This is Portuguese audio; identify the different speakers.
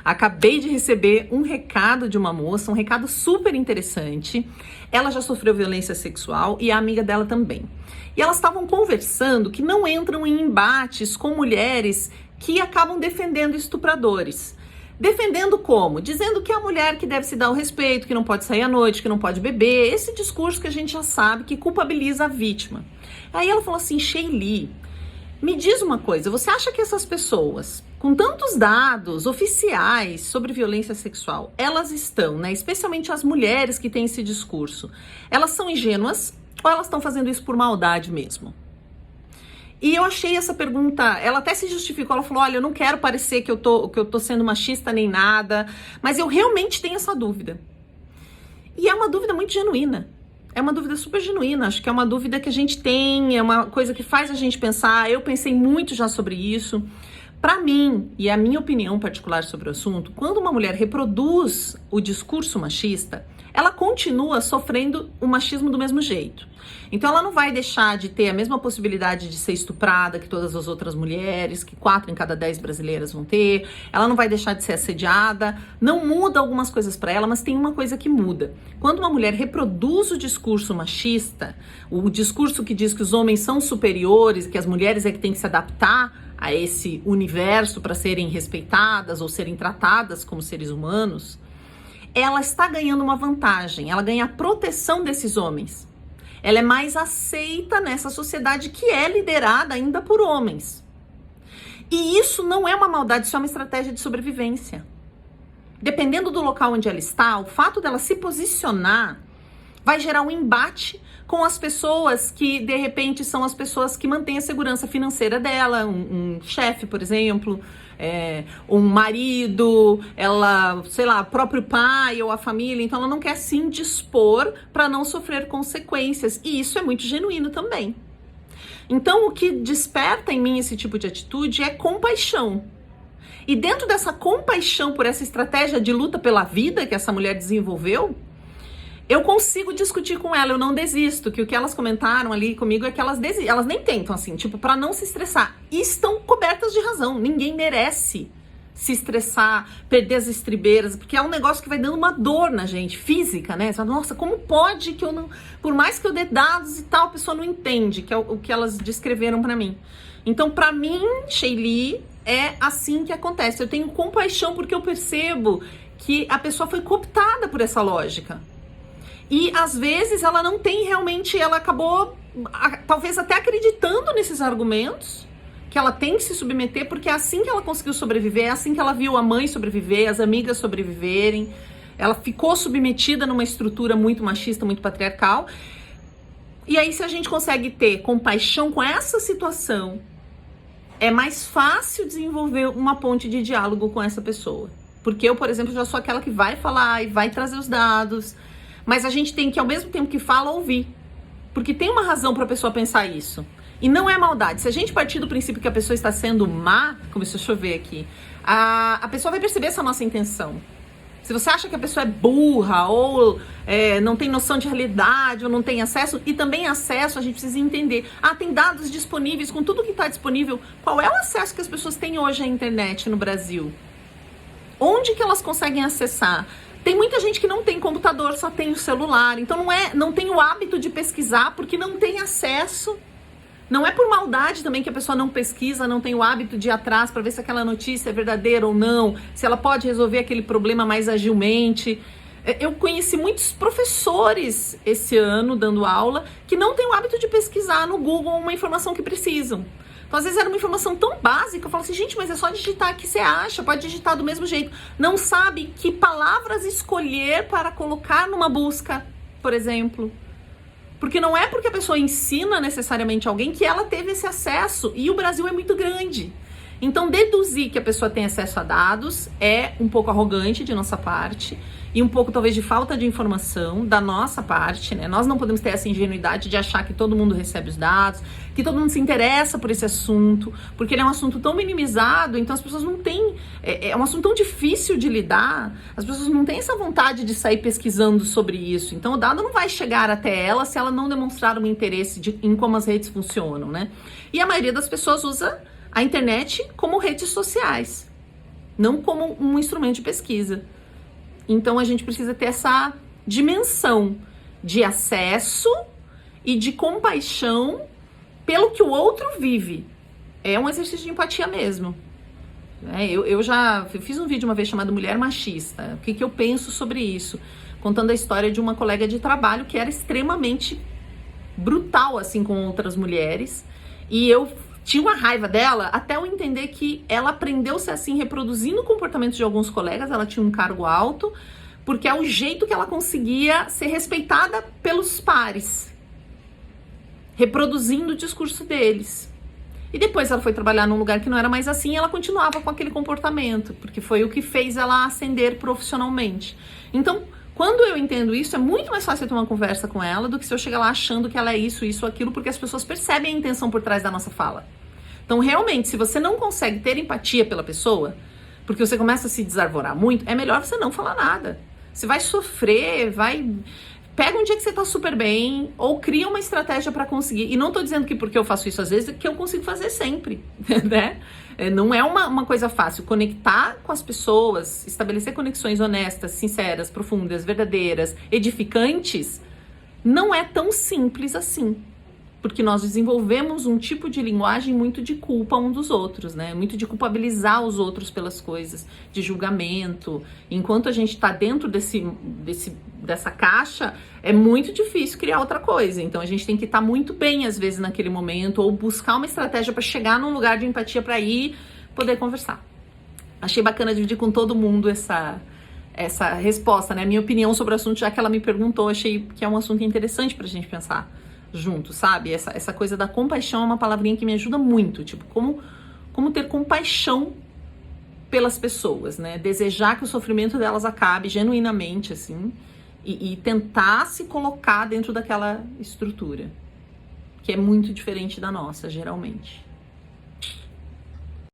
Speaker 1: Acabei de receber um recado de uma moça, um recado super interessante. Ela já sofreu violência sexual e a amiga dela também. E elas estavam conversando que não entram em embates com mulheres que acabam defendendo estupradores. Defendendo como? Dizendo que é a mulher que deve se dar o respeito, que não pode sair à noite, que não pode beber. Esse discurso que a gente já sabe que culpabiliza a vítima. Aí ela falou assim, Sheili, me diz uma coisa, você acha que essas pessoas, com tantos dados oficiais sobre violência sexual, elas estão, né, especialmente as mulheres que têm esse discurso, elas são ingênuas ou elas estão fazendo isso por maldade mesmo? E eu achei essa pergunta, ela até se justificou, ela falou, olha, eu não quero parecer que eu tô sendo machista nem nada, mas eu realmente tenho essa dúvida. E é uma dúvida muito genuína. É uma dúvida super genuína, acho que é uma dúvida que a gente tem, é uma coisa que faz a gente pensar, eu pensei muito já sobre isso. Para mim, e a minha opinião particular sobre o assunto, quando uma mulher reproduz o discurso machista, ela continua sofrendo o machismo do mesmo jeito. Então ela não vai deixar de ter a mesma possibilidade de ser estuprada que todas as outras mulheres, que 4 em cada 10 brasileiras vão ter. Ela não vai deixar de ser assediada. Não muda algumas coisas para ela, mas tem uma coisa que muda. Quando uma mulher reproduz o discurso machista, o discurso que diz que os homens são superiores, que as mulheres é que têm que se adaptar a esse universo para serem respeitadas ou serem tratadas como seres humanos, ela está ganhando uma vantagem, ela ganha a proteção desses homens. Ela é mais aceita nessa sociedade que é liderada ainda por homens. E isso não é uma maldade, isso é uma estratégia de sobrevivência. Dependendo do local onde ela está, o fato dela se posicionar vai gerar um embate com as pessoas que, de repente, são as pessoas que mantêm a segurança financeira dela, um chefe, por exemplo, um marido, ela, sei lá, próprio pai ou a família, então ela não quer se indispor para não sofrer consequências, e isso é muito genuíno também. Então, o que desperta em mim esse tipo de atitude é compaixão. E dentro dessa compaixão por essa estratégia de luta pela vida que essa mulher desenvolveu, eu consigo discutir com ela, eu não desisto, que o que elas comentaram ali comigo é que elas nem tentam, assim, tipo, para não se estressar. E estão cobertas de razão, ninguém merece se estressar, perder as estribeiras, porque é um negócio que vai dando uma dor na gente, física, né? Você fala, nossa, como pode que eu não... Por mais que eu dê dados e tal, a pessoa não entende, que é o que elas descreveram para mim. Então, para mim, Sheili, é assim que acontece. Eu tenho compaixão porque eu percebo que a pessoa foi cooptada por essa lógica. E às vezes ela não tem realmente, ela acabou talvez até acreditando nesses argumentos, que ela tem que se submeter, porque é assim que ela conseguiu sobreviver, é assim que ela viu a mãe sobreviver, as amigas sobreviverem. Ela ficou submetida numa estrutura muito machista, muito patriarcal. E aí, se a gente consegue ter compaixão com essa situação, é mais fácil desenvolver uma ponte de diálogo com essa pessoa. Porque eu, por exemplo, já sou aquela que vai falar e vai trazer os dados, mas a gente tem que, ao mesmo tempo que fala, ouvir. Porque tem uma razão para a pessoa pensar isso. E não é maldade. Se a gente partir do princípio que a pessoa está sendo má, começou a chover aqui, a pessoa vai perceber essa nossa intenção. Se você acha que a pessoa é burra, ou não tem noção de realidade, ou não tem acesso, e também acesso, a gente precisa entender. Tem dados disponíveis, com tudo que está disponível. Qual é o acesso que as pessoas têm hoje à internet no Brasil? Onde que elas conseguem acessar? Tem muita gente que não tem computador, só tem o celular. Então não tem o hábito de pesquisar porque não tem acesso. Não é por maldade também que a pessoa não pesquisa, não tem o hábito de ir atrás para ver se aquela notícia é verdadeira ou não, se ela pode resolver aquele problema mais agilmente. Eu conheci muitos professores esse ano dando aula que não têm o hábito de pesquisar no Google uma informação que precisam. Então, às vezes era uma informação tão básica, eu falo assim, gente, mas é só digitar que você acha, pode digitar do mesmo jeito. Não sabe que palavras escolher para colocar numa busca, por exemplo. Porque não é porque a pessoa ensina necessariamente alguém que ela teve esse acesso, e o Brasil é muito grande. Então, deduzir que a pessoa tem acesso a dados é um pouco arrogante de nossa parte e um pouco, talvez, de falta de informação da nossa parte, né? Nós não podemos ter essa ingenuidade de achar que todo mundo recebe os dados, que todo mundo se interessa por esse assunto, porque ele é um assunto tão minimizado, então as pessoas não têm... É um assunto tão difícil de lidar, as pessoas não têm essa vontade de sair pesquisando sobre isso. Então, o dado não vai chegar até ela se ela não demonstrar um interesse em como as redes funcionam, né? E a maioria das pessoas usa a internet como redes sociais. não como um instrumento de pesquisa. Então a gente precisa ter essa dimensão de acesso e de compaixão pelo que o outro vive. É um exercício de empatia mesmo. Eu já fiz um vídeo uma vez chamado Mulher Machista. O que eu penso sobre isso? Contando a história de uma colega de trabalho que era extremamente brutal, assim, com outras mulheres. E eu tinha uma raiva dela até eu entender que ela aprendeu a ser assim, reproduzindo o comportamento de alguns colegas. Ela tinha um cargo alto, porque é o jeito que ela conseguia ser respeitada pelos pares, reproduzindo o discurso deles. E depois ela foi trabalhar num lugar que não era mais assim e ela continuava com aquele comportamento, porque foi o que fez ela ascender profissionalmente. Então, quando eu entendo isso, é muito mais fácil eu ter uma conversa com ela do que se eu chegar lá achando que ela é isso, aquilo, porque as pessoas percebem a intenção por trás da nossa fala. Então, realmente, se você não consegue ter empatia pela pessoa, porque você começa a se desarvorar muito, é melhor você não falar nada. Você vai sofrer, pega um dia que você tá super bem, ou cria uma estratégia para conseguir. E não tô dizendo que porque eu faço isso às vezes, que eu consigo fazer sempre, né? Não é uma coisa fácil. Conectar com as pessoas, estabelecer conexões honestas, sinceras, profundas, verdadeiras, edificantes, não é tão simples assim. Porque nós desenvolvemos um tipo de linguagem muito de culpa um dos outros, né? Muito de culpabilizar os outros pelas coisas, de julgamento. Enquanto a gente está dentro dessa caixa, é muito difícil criar outra coisa. Então a gente tem que estar muito bem, às vezes, naquele momento, ou buscar uma estratégia para chegar num lugar de empatia para ir poder conversar. Achei bacana dividir com todo mundo essa resposta, né? Minha opinião sobre o assunto, já que ela me perguntou, achei que é um assunto interessante pra gente pensar junto, sabe? Essa coisa da compaixão é uma palavrinha que me ajuda muito, tipo, como ter compaixão pelas pessoas, né? Desejar que o sofrimento delas acabe genuinamente, assim, e tentar se colocar dentro daquela estrutura, que é muito diferente da nossa, geralmente.